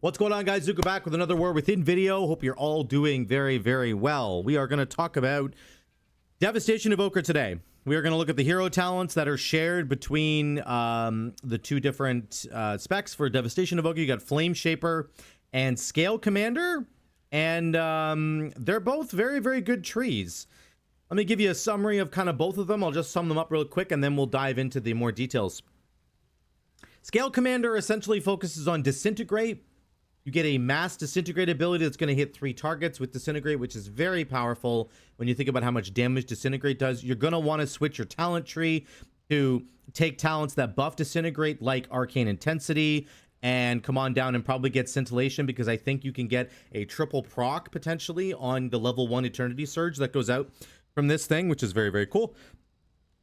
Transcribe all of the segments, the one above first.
What's going on, guys? Zuko back with another War Within video. Hope you're all doing very, very well. We are going to talk about Devastation Devoker today. We are going to look at the hero talents that are shared between the two different specs for Devastation Devoker. You got Flameshaper and Scalecommander, and they're both very, very good trees. Let me give you a summary of kind of both of them. I'll just sum them up real quick, and then we'll dive into the more details. Scalecommander essentially focuses on Disintegrate. You get a mass disintegrate ability that's going to hit 3 targets with disintegrate, which is very powerful when you think about how much damage disintegrate does. You're going to want to switch your talent tree to take talents that buff disintegrate, like arcane intensity, and come on down and probably get scintillation, because I think you can get a triple proc potentially on the level 1 eternity surge that goes out from this thing, which is very, very cool.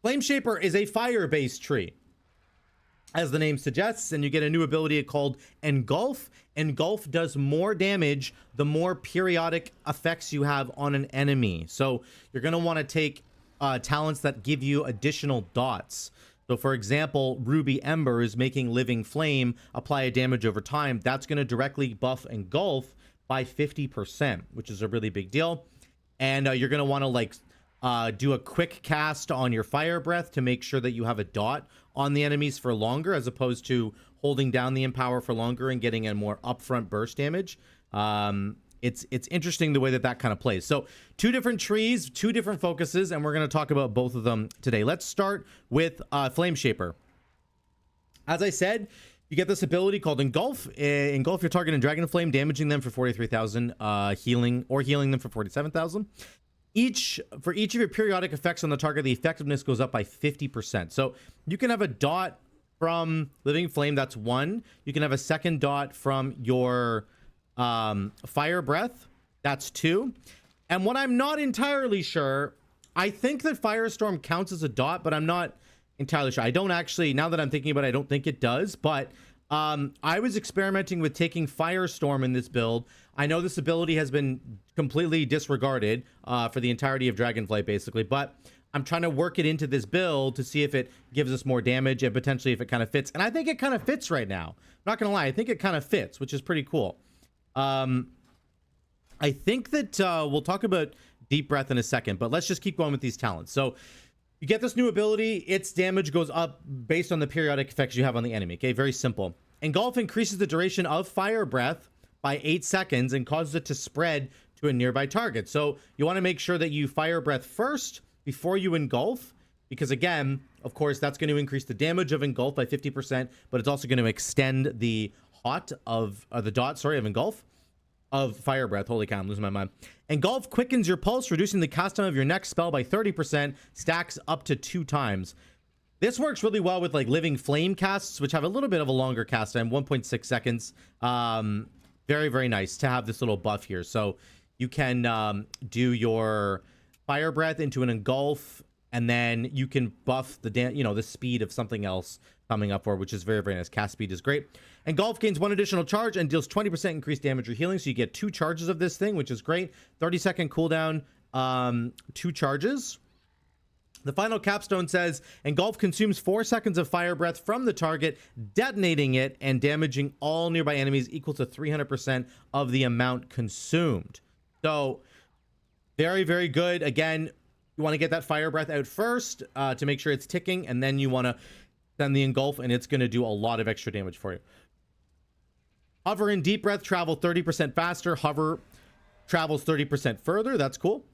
Flameshaper is a fire based tree, as the name suggests, and you get a new ability called Engulf. Engulf does more damage the more periodic effects you have on an enemy. So you're going to want to take talents that give you additional dots. So for example, Ruby Embers, making Living Flame apply a damage over time. That's going to directly buff Engulf by 50%, which is a really big deal. And you're going to want to do a quick cast on your Fire Breath to make sure that you have a dot on the enemies for longer, as opposed to holding down the Empower for longer and getting a more upfront burst damage. It's interesting the way that kind of plays. So 2 different trees, 2 different focuses, and we're going to talk about both of them today. Let's start with Flameshaper. As I said, you get this ability called Engulf. Engulf your target in Dragon Flame, damaging them for 43,000, healing them for 47,000. For each of your periodic effects on the target, the effectiveness goes up by 50%. So you can have a dot from Living Flame, that's 1. You can have a second dot from your Fire Breath, that's 2. And what I'm not entirely sure, I think that Firestorm counts as a dot, but I'm not entirely sure. I don't actually, now that I'm thinking about it, I don't think it does. But I was experimenting with taking Firestorm in this build. I know this ability has been completely disregarded for the entirety of Dragonflight, basically, but I'm trying to work it into this build to see if it gives us more damage and potentially if it kind of fits. And I think it kind of fits right now. I'm not gonna lie, I think it kind of fits, which is pretty cool. I think that we'll talk about Deep Breath in a second, but let's just keep going with these talents. So you get this new ability, its damage goes up based on the periodic effects you have on the enemy. Okay, very simple. Engulf increases the duration of Fire Breath by 8 seconds and causes it to spread to a nearby target. So you want to make sure that you Fire Breath first before you Engulf, because again, of course, that's going to increase the damage of Engulf by 50%, but it's also going to extend the dot of Engulf of Fire Breath. Holy cow, I'm losing my mind. Engulf quickens your pulse, reducing the cast time of your next spell by 30%, stacks up to 2 times. This works really well with like Living Flame casts, which have a little bit of a longer cast time, 1.6 seconds. Very, very nice to have this little buff here. So you can do your Fire Breath into an Engulf, and then you can buff the speed of something else coming up for, which is very, very nice. Cast speed is great. Engulf gains 1 additional charge and deals 20% increased damage or healing, so you get 2 charges of this thing, which is great. 30-second cooldown, 2 charges. The final capstone says, Engulf consumes 4 seconds of Fire Breath from the target, detonating it and damaging all nearby enemies equal to 300% of the amount consumed. So very, very good. Again, you want to get that Fire Breath out first to make sure it's ticking, and then you want to send the Engulf, and it's going to do a lot of extra damage for you. Hover and Deep Breath travel 30% faster. Hover travels 30% further. That's cool.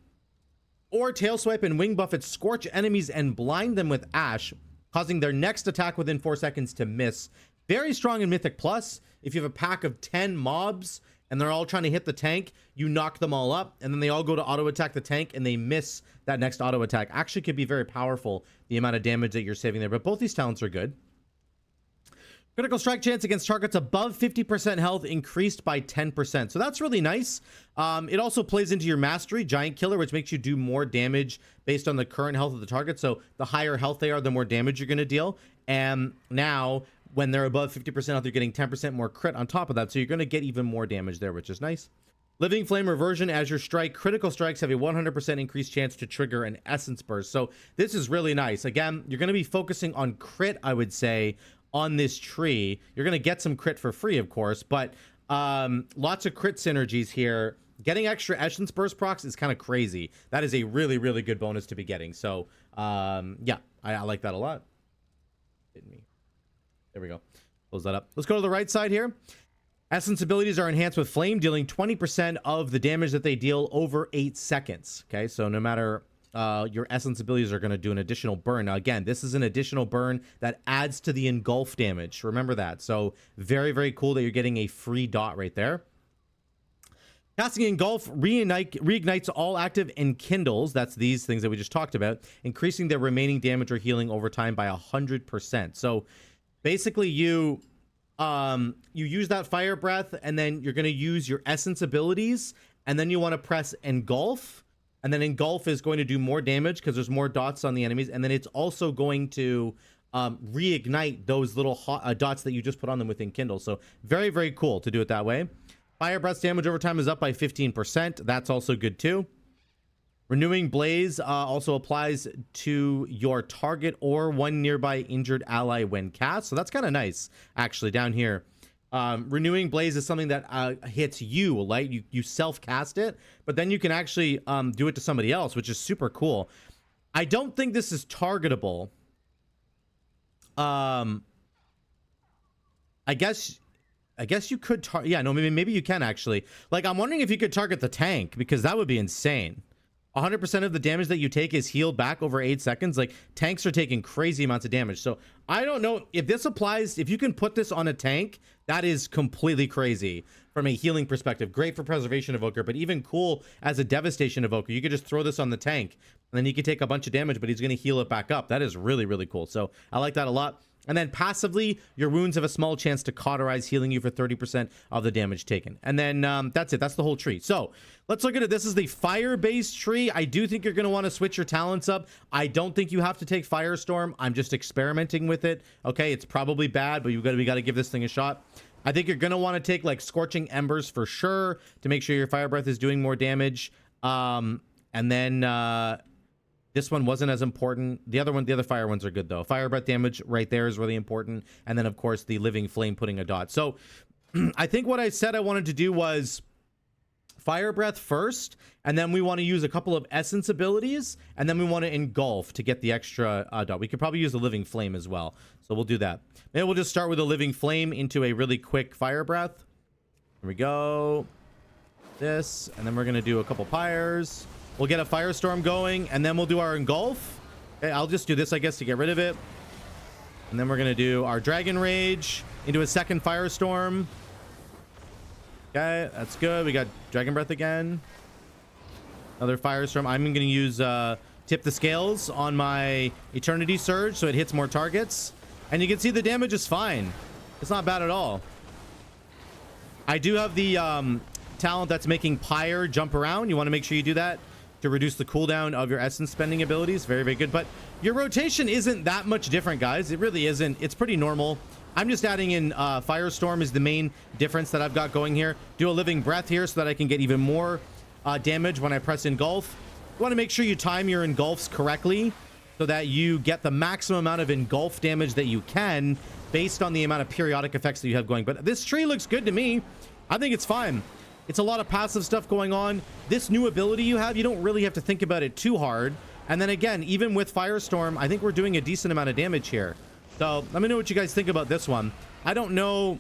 Or Tail Swipe and Wing Buffet scorch enemies and blind them with ash, causing their next attack within 4 seconds to miss. Very strong in Mythic Plus. If you have a pack of 10 mobs and they're all trying to hit the tank, you knock them all up, and then they all go to auto attack the tank and they miss that next auto attack. Actually could be very powerful, the amount of damage that you're saving there, but both these talents are good. Critical strike chance against targets above 50% health increased by 10%. So that's really nice. It also plays into your mastery, Giant Killer, which makes you do more damage based on the current health of the target. So the higher health they are, the more damage you're going to deal. And now when they're above 50% health, you're getting 10% more crit on top of that. So you're going to get even more damage there, which is nice. Living Flame Reversion, as your strike, critical strikes have a 100% increased chance to trigger an Essence Burst. So this is really nice. Again, you're going to be focusing on crit, I would say, on this tree. You're going to get some crit for free, of course, but Lots of crit synergies here. Getting extra Essence Burst procs is kind of crazy. That is a really, really good bonus to be getting. So, yeah, I like that a lot. Hit me. There we go. Close that up. Let's go to the right side here. Essence abilities are enhanced with Flame, dealing 20% of the damage that they deal over 8 seconds. Okay, so no matter... your essence abilities are going to do an additional burn. Now, again, this is an additional burn that adds to the engulf damage. Remember that. So very, very cool that you're getting a free dot right there. Casting Engulf reignites all active enkindles. That's these things that we just talked about, increasing their remaining damage or healing over time by 100%. So basically you use that fire breath, and then you're going to use your essence abilities, and then you want to press Engulf. And then Engulf is going to do more damage because there's more dots on the enemies. And then it's also going to reignite those little hot, dots that you just put on them with Enkindle. So very, very cool to do it that way. Fire Breath's damage over time is up by 15%. That's also good too. Renewing Blaze also applies to your target or one nearby injured ally when cast. So that's kind of nice, actually, down here. Renewing Blaze is something that hits you, right? You self-cast it, but then you can actually do it to somebody else, which is super cool. I don't think this is targetable. I guess you could yeah, no, maybe you can actually. Like, I'm wondering if you could target the tank, because that would be insane. 100% of the damage that you take is healed back over 8 seconds. Like, tanks are taking crazy amounts of damage. So I don't know if this applies. If you can put this on a tank, that is completely crazy from a healing perspective. Great for Preservation Evoker, but even cool as a Devastation Evoker. You could just throw this on the tank, and then he could take a bunch of damage, but he's going to heal it back up. That is really, really cool. So I like that a lot. And then passively, your wounds have a small chance to cauterize, healing you for 30% of the damage taken. And then that's it. That's the whole tree. So let's look at it. This is the fire-based tree. I do think you're going to want to switch your talents up. I don't think you have to take Firestorm. I'm just experimenting with it. Okay, it's probably bad, but we got to give this thing a shot. I think you're going to want to take like Scorching Embers for sure to make sure your Fire Breath is doing more damage. And then... this one wasn't as important. The other fire ones are good though. Fire breath damage right there is really important. And then of course the living flame putting a dot. So I think what I said I wanted to do was fire breath first, and then we want to use a couple of essence abilities, and then we want to engulf to get the extra dot. We could probably use the living flame as well. So we'll do that. Maybe we'll just start with a living flame into a really quick fire breath. Here we go. This, and then we're going to do a couple pyres. We'll get a firestorm going, and then we'll do our engulf. Okay, I'll just do this, I guess, to get rid of it. And then we're going to do our dragon rage into a second firestorm. Okay, that's good. We got dragon breath again. Another firestorm. I'm going to use tip the scales on my eternity surge so it hits more targets. And you can see the damage is fine. It's not bad at all. I do have the talent that's making pyre jump around. You want to make sure you do that to reduce the cooldown of your essence spending abilities. Very, very good. But your rotation isn't that much different, guys. It really isn't. It's pretty normal. I'm just adding in Firestorm is the main difference that I've got going here. Do a living breath here so that I can get even more damage when I press engulf. You want to make sure you time your engulfs correctly so that you get the maximum amount of engulf damage that you can based on the amount of periodic effects that you have going. But this tree looks good to me. I think it's fine. It's a lot of passive stuff going on. This new ability you have, you don't really have to think about it too hard. And then again, even with Firestorm, I think we're doing a decent amount of damage here. So let me know what you guys think about this one. I don't know.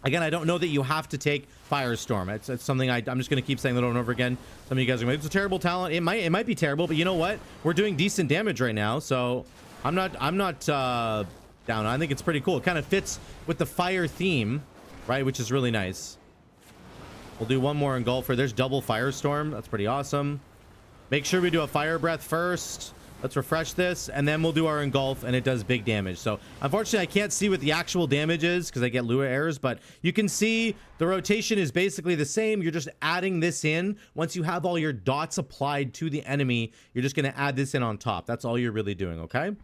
Again, I don't know that you have to take Firestorm. It's something I'm just going to keep saying that over and over again. Some of you guys are going, it's a terrible talent. It might be terrible, but you know what? We're doing decent damage right now. So I'm not down. I think it's pretty cool. It kind of fits with the fire theme, right? Which is really nice. We'll do one more engulfer. There's double firestorm. That's pretty awesome. Make sure we do a fire breath first. Let's refresh this, and then we'll do our engulf, and it does big damage. So unfortunately, I can't see what the actual damage is because I get Lua errors, but you can see the rotation is basically the same. You're just adding this in. Once you have all your dots applied to the enemy, you're just going to add this in on top. That's all you're really doing, okay?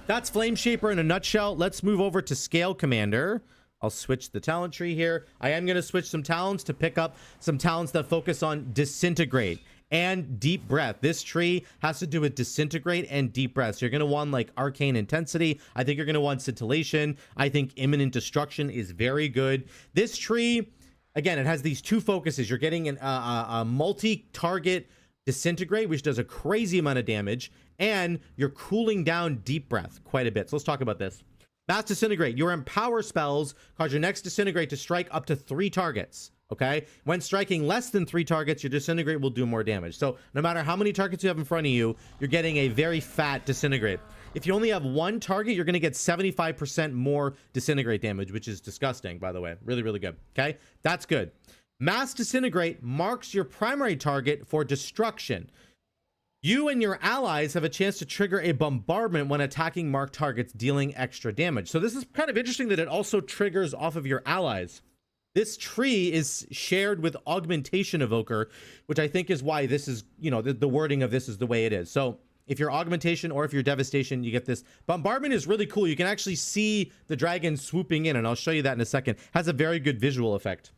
That's Flameshaper in a nutshell. Let's move over to Scalecommander. I'll switch the talent tree here. I am going to switch some talents to pick up some talents that focus on Disintegrate. and deep breath. This tree has to do with disintegrate and deep breath. So you're going to want like arcane intensity. I think you're going to want scintillation. I think imminent destruction is very good. This tree, again, it has these two focuses. You're getting a multi-target disintegrate, which does a crazy amount of damage, and you're cooling down deep breath quite a bit. So let's talk about this. Mass disintegrate. Your empower spells cause your next disintegrate to strike up to 3 targets. Okay, when striking less than 3 targets, your disintegrate will do more damage. So no matter how many targets you have in front of you, you're getting a very fat disintegrate. If you only have 1 target, you're going to get 75% more disintegrate damage, which is disgusting, by the way. Really, really good. Okay, that's good. Mass disintegrate marks your primary target for destruction. You and your allies have a chance to trigger a bombardment when attacking marked targets, dealing extra damage. So this is kind of interesting that it also triggers off of your allies. This tree is shared with Augmentation Evoker, which I think is why this is, you know, the wording of this is the way it is. So if you're Augmentation or if you're Devastation, you get this. Bombardment is really cool. You can actually see the dragon swooping in, and I'll show you that in a second. Has a very good visual effect.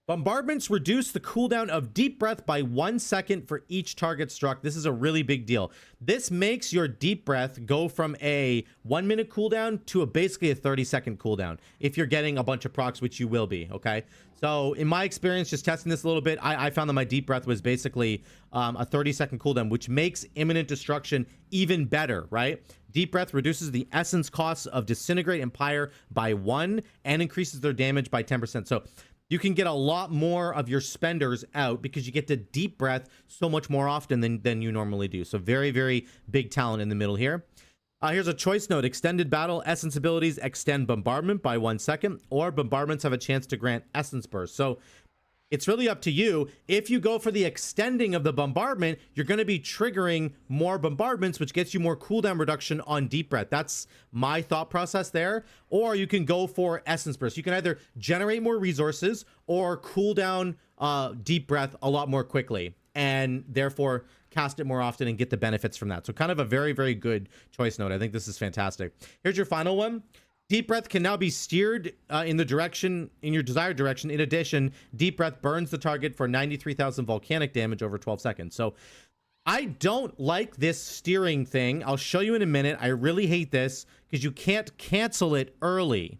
Bombardments reduce the cooldown of deep breath by 1 second for each target struck. This is a really big deal. This makes your deep breath go from a 1 minute cooldown to basically a 30-second cooldown if you're getting a bunch of procs, which you will be. Okay, so in my experience, just testing this a little bit, I found that my deep breath was basically a 30-second cooldown, which makes imminent destruction even better, right? Deep breath reduces the essence costs of disintegrate and pyre by 1 and increases their damage by 10%. So you can get a lot more of your spenders out because you get to deep breath so much more often than you normally do. So very, very big talent in the middle here. Here's a choice note. Extended battle essence abilities extend bombardment by 1 second, or bombardments have a chance to grant essence burst. So it's really up to you. If you go for the extending of the bombardment, you're going to be triggering more bombardments, which gets you more cooldown reduction on deep breath. That's my thought process there. Or you can go for essence burst. You can either generate more resources or cool down deep breath a lot more quickly, and therefore cast it more often and get the benefits from that. So kind of a very, very good choice note. I think this is fantastic. Here's your final one. Deep breath can now be steered in your desired direction. In addition, deep breath burns the target for 93,000 volcanic damage over 12 seconds. So I don't like this steering thing. I'll show you in a minute. I really hate this because you can't cancel it early.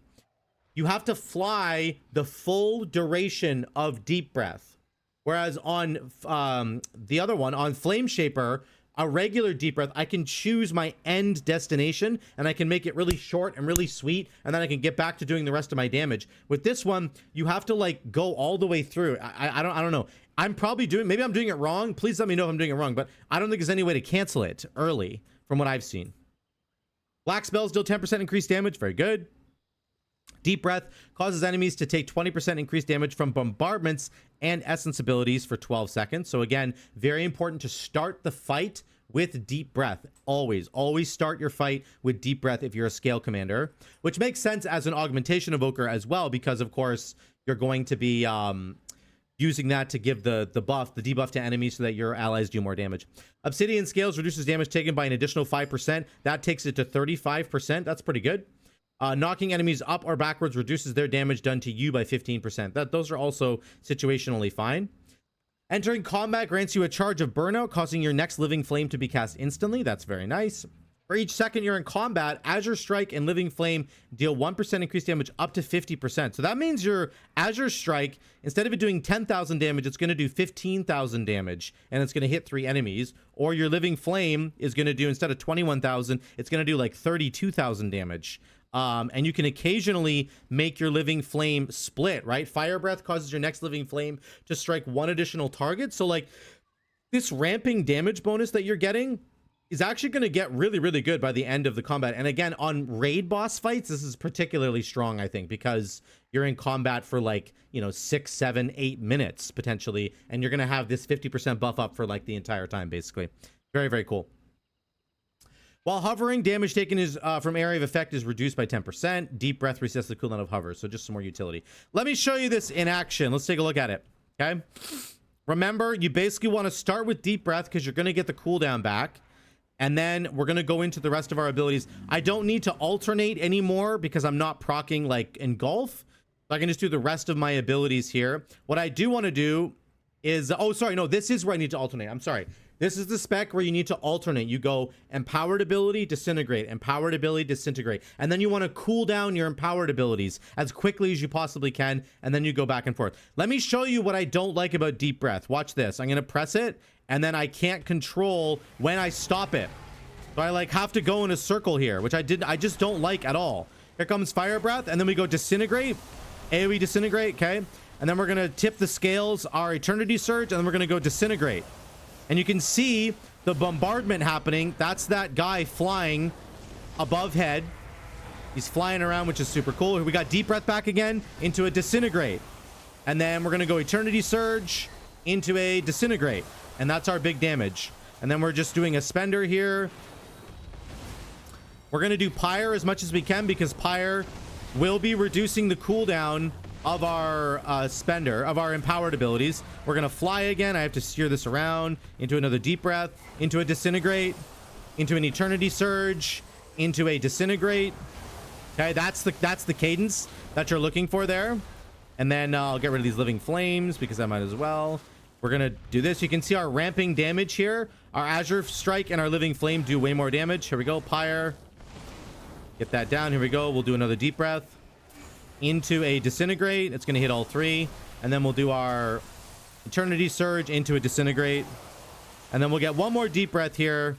You have to fly the full duration of deep breath. Whereas on the other one, on Flameshaper, a regular deep breath, I can choose my end destination and I can make it really short and really sweet, and then I can get back to doing the rest of my damage. With this one, you have to like go all the way through. I don't know. I'm probably maybe I'm doing it wrong. Please let me know if I'm doing it wrong, but I don't think there's any way to cancel it early from what I've seen. Black spells deal 10% increased damage. Very good. Deep breath causes enemies to take 20% increased damage from bombardments and essence abilities for 12 seconds. So again, very important to start the fight with deep breath. Always start your fight with deep breath if you're a scale commander, which makes sense as an augmentation evoker as well, because of course you're going to be using that to give the debuff to enemies so that your allies do more damage. Obsidian scales reduces damage taken by an additional 5%. That takes it to 35%. That's pretty good. Knocking enemies up or backwards reduces their damage done to you by 15%. Those are also situationally fine. Entering combat grants you a charge of burnout, causing your next living flame to be cast instantly. That's very nice. For each second you're in combat, Azure Strike and Living Flame deal 1% increased damage up to 50%. So that means your Azure Strike, instead of it doing 10,000 damage, it's going to do 15,000 damage, and it's going to hit 3 enemies. Or your Living Flame is going to do, instead of 21,000, it's going to do like 32,000 damage. And you can occasionally make your living flame split, right? Fire breath causes your next living flame to strike 1 additional target. So like this ramping damage bonus that you're getting is actually going to get really, really good by the end of the combat. And again, on raid boss fights, this is particularly strong, I think, because you're in combat for like, 6, 7, 8 minutes potentially. And you're going to have this 50% buff up for like the entire time, basically. Very, very cool. While hovering, damage taken is from area of effect is reduced by 10%. Deep breath resets the cooldown of hover, so just some more utility. Let me show you this in action. Let's take a look at it, okay? Remember, you basically want to start with deep breath because you're going to get the cooldown back, and then we're going to go into the rest of our abilities. I don't need to alternate anymore because I'm not proccing like Engulf, so I can just do the rest of my abilities here. What I do want to do is, oh, sorry, no, this is where I need to alternate. I'm sorry. This is the spec where you need to alternate. You go empowered ability, disintegrate, empowered ability, disintegrate. And then you want to cool down your empowered abilities as quickly as you possibly can. And then you go back and forth. Let me show you what I don't like about deep breath. Watch this. I'm going to press it and then I can't control when I stop it. So I like have to go in a circle here, which I just don't like at all. Here comes fire breath. And then we go disintegrate, AoE disintegrate. Okay. And then we're going to tip the scales, our eternity surge, and then we're going to go disintegrate. And you can see the bombardment happening. That's that guy flying above head. He's flying around, which is super cool. We got deep breath back again into a disintegrate. And then we're going to go eternity surge into a disintegrate. And that's our big damage. And then we're just doing a spender here. We're going to do pyre as much as we can because pyre will be reducing the cooldown of our spender, of our empowered abilities. We're gonna fly again. I have to steer this around into another deep breath, into a disintegrate, into an eternity surge, into a disintegrate. Okay, that's the cadence that you're looking for there. And then I'll get rid of these living flames because I might as well. We're gonna do this. You can see our ramping damage here. Our Azure Strike and our living flame do way more damage. Here we go, pyre. Get that down. Here we go. We'll do another deep breath into a disintegrate. It's going to hit all three, and then we'll do our eternity surge into a disintegrate, and then we'll get one more deep breath here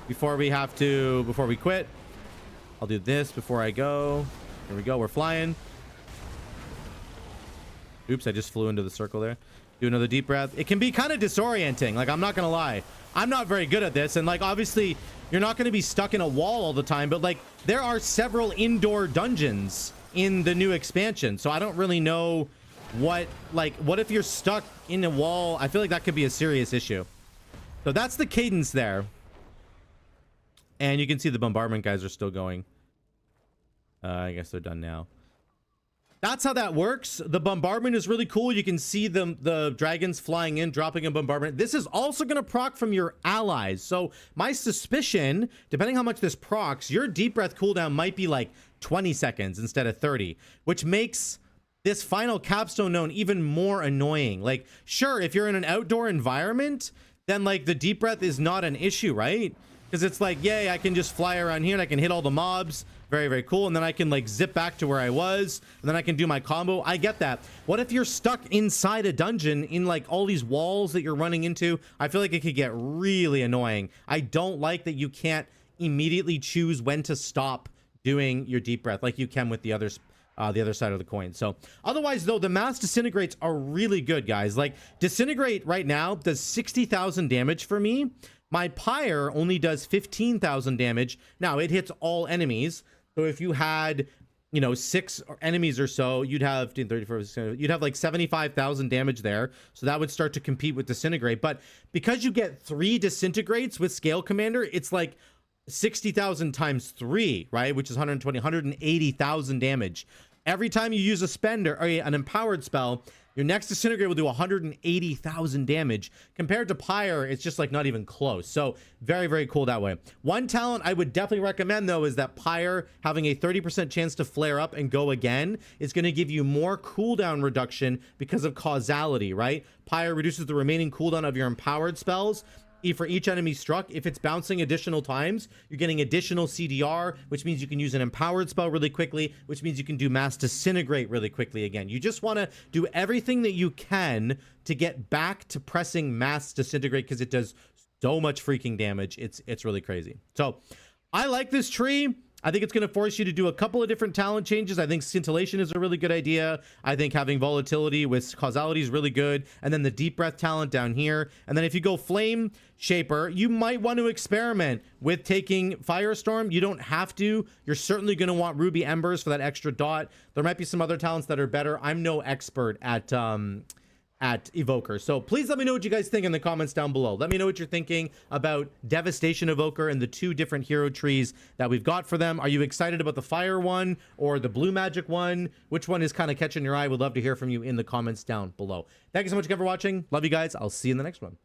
before we quit. I'll do this before I go. Here we go. We're flying. Oops, I just flew into the circle there. Do another deep breath. It can be kind of disorienting, like, I'm not gonna lie. I'm not very good at this, and like obviously you're not going to be stuck in a wall all the time, but like there are several indoor dungeons in the new expansion, so I don't really know what if you're stuck in a wall. I feel like that could be a serious issue. So that's the cadence there, and you can see the bombardment guys are still going. I guess they're done now. That's how that works. The bombardment is really cool. You can see the dragons flying in, dropping a bombardment. This is also going to proc from your allies. So my suspicion, depending how much this procs, your deep breath cooldown might be like 20 seconds instead of 30, which makes this final capstone known even more annoying. Like, sure, if you're in an outdoor environment, then like the deep breath is not an issue, right? Because it's like, yay, I can just fly around here and I can hit all the mobs. Very, very cool. And then I can like zip back to where I was, and then I can do my combo. I get that. What if you're stuck inside a dungeon in like all these walls that you're running into? I feel like it could get really annoying. I don't like that you can't immediately choose when to stop doing your deep breath like you can with the other side of the coin. So otherwise though, the mass disintegrates are really good, guys. Like disintegrate right now does 60,000 damage for me. My pyre only does 15,000 damage. Now it hits all enemies. So if you had, you know, 6 enemies or so, you'd have you'd have like 75,000 damage there. So that would start to compete with disintegrate. But because you get 3 disintegrates with Scalecommander, it's like 60,000 times 3, right? Which is 180,000 damage. Every time you use a spender or an empowered spell, your next disintegrate will do 180,000 damage. Compared to pyre, it's just like not even close. So very, very cool that way. One talent I would definitely recommend though is that pyre having a 30% chance to flare up and go again is going to give you more cooldown reduction because of causality, right? Pyre reduces the remaining cooldown of your empowered spells. For each enemy struck, if it's bouncing additional times, you're getting additional CDR, which means you can use an empowered spell really quickly, which means you can do mass disintegrate really quickly again. You just want to do everything that you can to get back to pressing mass disintegrate because it does so much freaking damage. It's really crazy. So I like this tree. I think it's going to force you to do a couple of different talent changes. I think scintillation is a really good idea. I think having volatility with causality is really good. And then the deep breath talent down here. And then if you go Flameshaper, you might want to experiment with taking Firestorm. You don't have to. You're certainly going to want Ruby Embers for that extra dot. There might be some other talents that are better. I'm no expert at Evoker. So please let me know what you guys think in the comments down below. Let me know what you're thinking about Devastation Evoker and the 2 different hero trees that we've got for them. Are you excited about the fire one or the blue magic one? Which one is kind of catching your eye? Would love to hear from you in the comments down below. Thank you so much again for watching. Love you guys. I'll see you in the next one.